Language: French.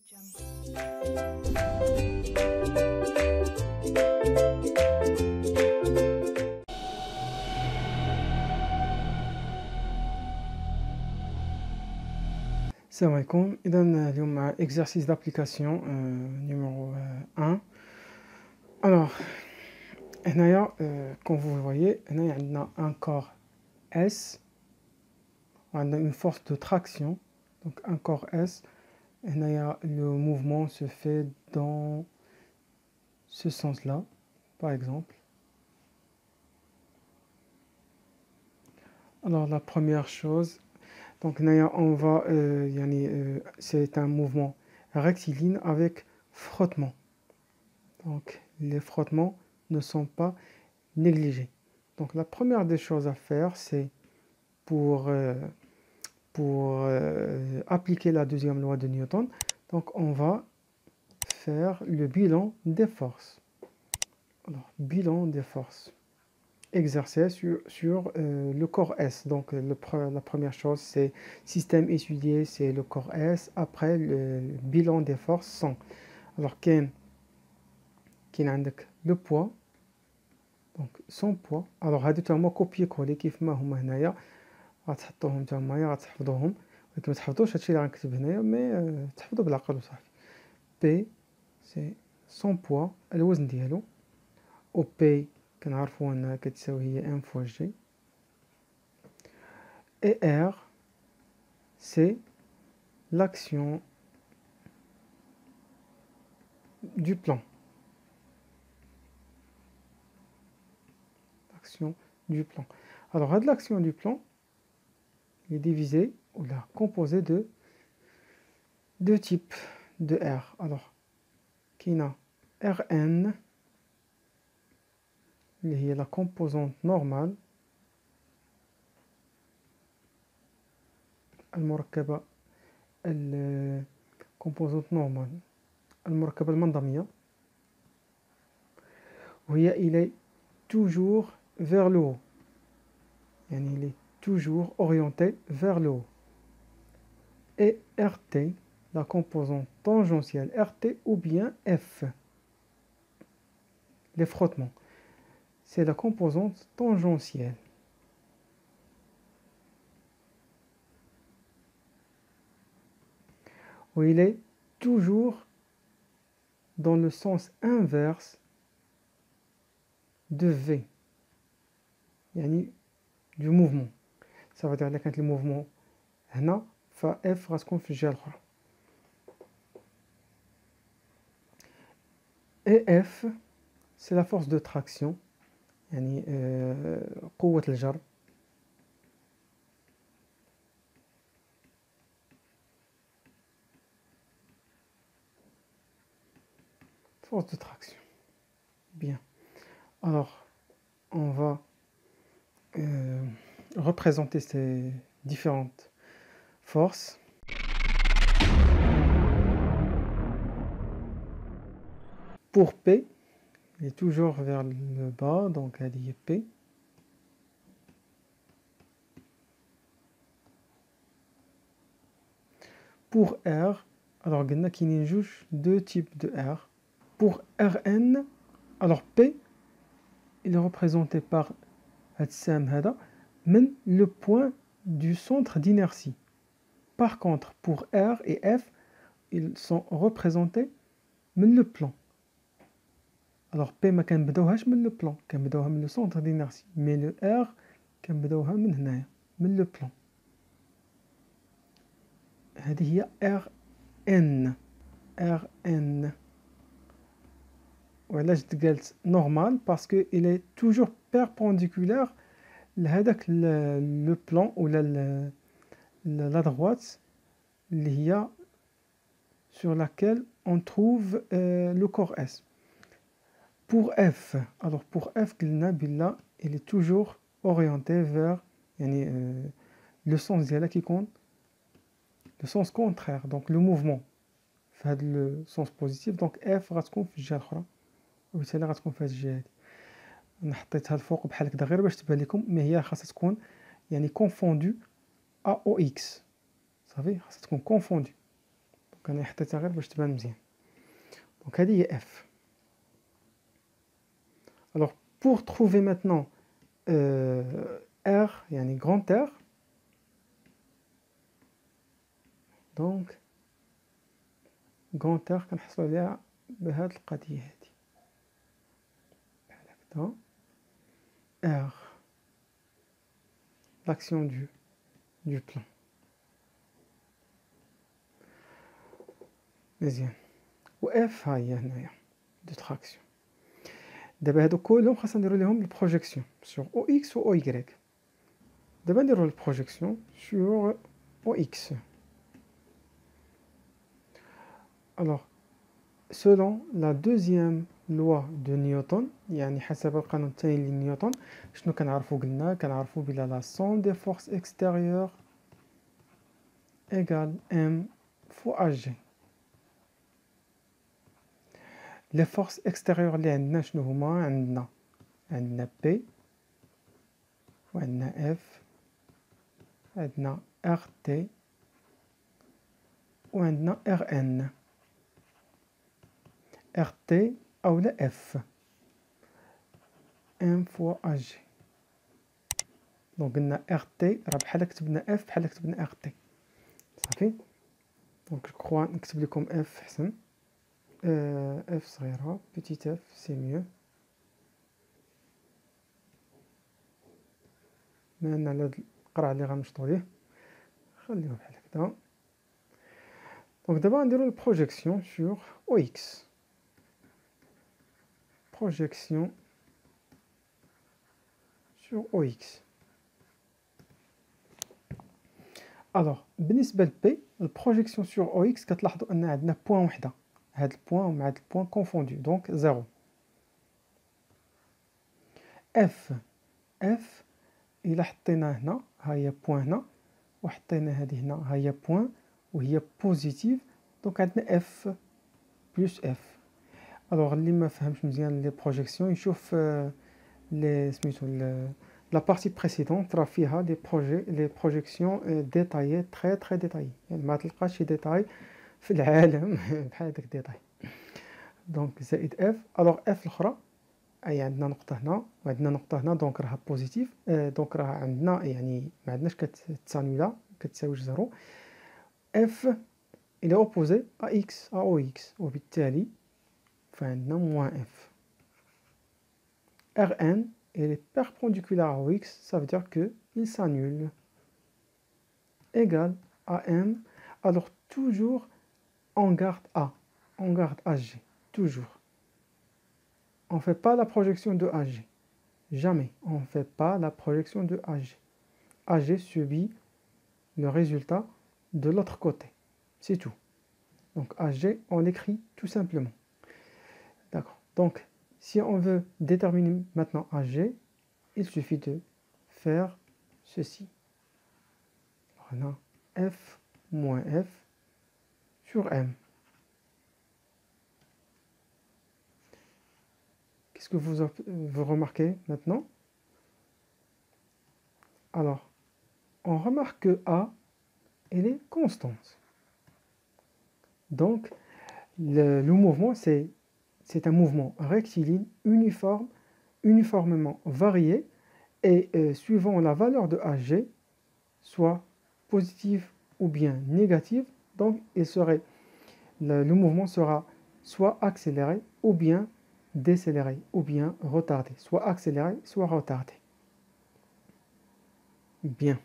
Salam alaikum. اليوم مع exercice d'application numéro 1. Alors, comme vous le voyez, on a un corps S, on a une force de traction, donc un corps S, et le mouvement se fait dans ce sens-là, par exemple. Alors la première chose, donc on va, c'est un mouvement rectiligne avec frottement. Donc les frottements ne sont pas négligés. Donc la première des choses à faire, c'est pour appliquer la deuxième loi de Newton, donc on va faire le bilan des forces. Alors, bilan des forces exercées sur le corps S. Donc la première chose, c'est système étudié, c'est le corps S. Après, le bilan des forces sont. Alors, كاين عندك le poids, donc son poids. Alors هادو تاهما كوبي كولي كيف ما هما هنايا غتحطوهم تمايا غتحفظوهم، ولكن ما تحفظوش هادشي اللي غنكتب هنايا، مي تحفظوا بالعقل وصافي. بي سي son poids، الوزن ديالو، و بي كنعرفو انها كتساوي هي ام فوا جي، et R c'est l'action du plan. L'action du plan. Alors, l'action du plan est divisée ou la composée de deux types de R. Alors, qui a Rn, qui est la composante normale, المركبة الكومبوزونت نورمال المركبة المنظمية، وهي il est toujours vers le haut، يعني il est toujours orienté vers le haut. Et RT, la composante tangentielle RT ou bien F, les frottements, c'est la composante tangentielle. Où il est toujours dans le sens inverse de V, يعني du mouvement. Ça veut dire que le mouvement هنا فF غتكون في الجهة الأخرى. Et F c'est la force de traction، يعني قوة الجر. Force de traction. Bien. Alors, on va représenter ces différentes forces. Pour P, il est toujours vers le bas, donc elle y est P. Pour R, alors il y a deux types de R. Pour Rn, alors P, il est représenté par le point du centre d'inertie. Par contre, pour R et F, ils sont représentés le plan. Alors P ما كنبداوهاش من le plan، كنبداوها من le centre d'inertie، mais le R كنبداوها من هنايا من le plan. هذه هي RN. RN وعلاش قالت normal parce que il est toujours perpendiculaire لهذاك le plan ou la droite اللي هي sur laquelle on trouve le corps S. Pour F, alors pour F, il est toujours orienté vers le sens qui compte, le sens contraire, donc le mouvement fait le sens positif. Donc F غتكون في الجهة الأخرى وبالتالي غتكون في هذه الجهة هذه. أنا حطيتها الفوق بحال هكذا غير باش تبان لكم، مي هي خاصها تكون يعني confondue à OX، صافي خاصها تكون confondue. Donc دونك أنا حطيتها غير باش تبان مزيان. دونك هذه هي F. Alors pour trouver maintenant R يعني grand R, donc grand R كنحصلوا عليها بهاد القضية هادي بحال هكدا. R l'action du plan. مزيان. و F ها هي هنايا دو تراكسيون. دابا هادو كلهم خاصنا نديرو ليهم البروجيكسيون sur OX و OY. دابا نديرو البروجيكسيون sur OX. Alors selon la deuxième loi de Newton, يعني حسب القانون الثاني لنيوتن، شنو كنعرفو؟ كنعرفو بلا لا somme des forces extérieures égale M fois Hg. les forces extérieures اللي عندنا شنو هما؟ عندنا P وعندنا F عندنا RT وعندنا RN. RT أولا F M fois Hg. دونك قلنا RT راه بحال كتبنا F بحال كتبنا RT صافي. دونك جو كخوا نكتب لكم F حسن. F صغيرة petit f c'est mieux. لأن على هاد القرع اللي غنشطو ليه خليوه بحال هكدا. دونك دابا غنديرو البروجيكسيون sur OX. projection sur OX. Alors بالنسبة ل P البروجيكسيون sur OX كتلاحظوا أن عندنا بوان وحدة، هاد البوان مع هاد البوان كونفوندو دونك زيرو. F إلا حطينا هنا ها هي بوان هنا وحطينا هادي هنا ها هي بوان وهي بوزيتيف، دونك عندنا F بلس F. الوغ اللي ما فهمش مزيان لي بروجيكسيون يشوف لي سميتو لا بارتي بريسيدونت راه فيها لي بروجيكسيون ديتايي تري ديتايي، يعني ما تلقاش شي ديتاي في العالم بحال هذاك الديتاي. دونك زائد F. الوغ F الاخرى اي عندنا نقطة هنا وعندنا نقطة هنا، دونك راها بوزيتيف، دونك راه عندنا يعني ما عندناش كتسانولا كتساويش زيرو. F il est opposé à X à OX وبالتالي فعندنا moins F. Rn il est perpendiculaire à OX, ça veut dire que il s'annule, égal à M. Alors toujours on garde A, on garde Hg, toujours. On ne fait pas la projection de Hg, jamais on ne fait pas la projection de Hg. Hg subit le résultat de l'autre côté, c'est tout. Donc Hg on l'écrit tout simplement. D'accord. Donc si on veut déterminer maintenant Hg, il suffit de faire ceci. On a F moins F sur M. Qu'est-ce que vous remarquez maintenant? Alors, on remarque que A, elle est constante. Donc, le mouvement, c'est un mouvement rectiligne, uniformément varié, et suivant la valeur de Hg, soit positive ou bien négative, donc le mouvement sera soit accéléré ou bien décéléré ou bien retardé, soit accéléré soit retardé. Bien.